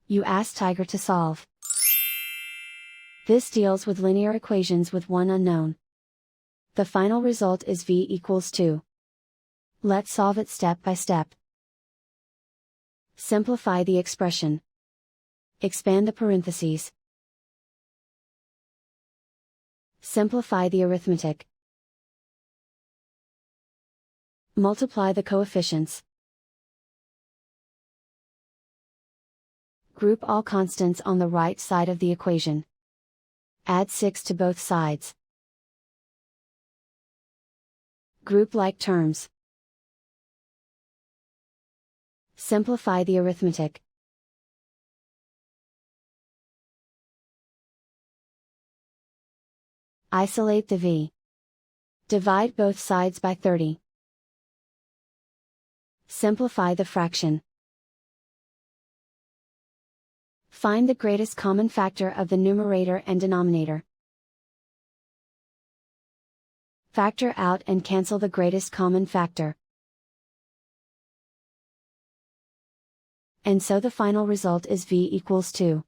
You ask Tiger to solve. This deals with linear equations with one unknown. The final result is v equals 2. Let's solve it step by step. Simplify the expression. Expand the parentheses. Simplify the arithmetic. Multiply the coefficients. Group all constants on the right side of the equation. Add 6 to both sides. Group like terms. Simplify the arithmetic. Isolate the v. Divide both sides by 30. Simplify the fraction. Find the greatest common factor of the numerator and denominator. Factor out and cancel the greatest common factor. And so the final result is v equals 2.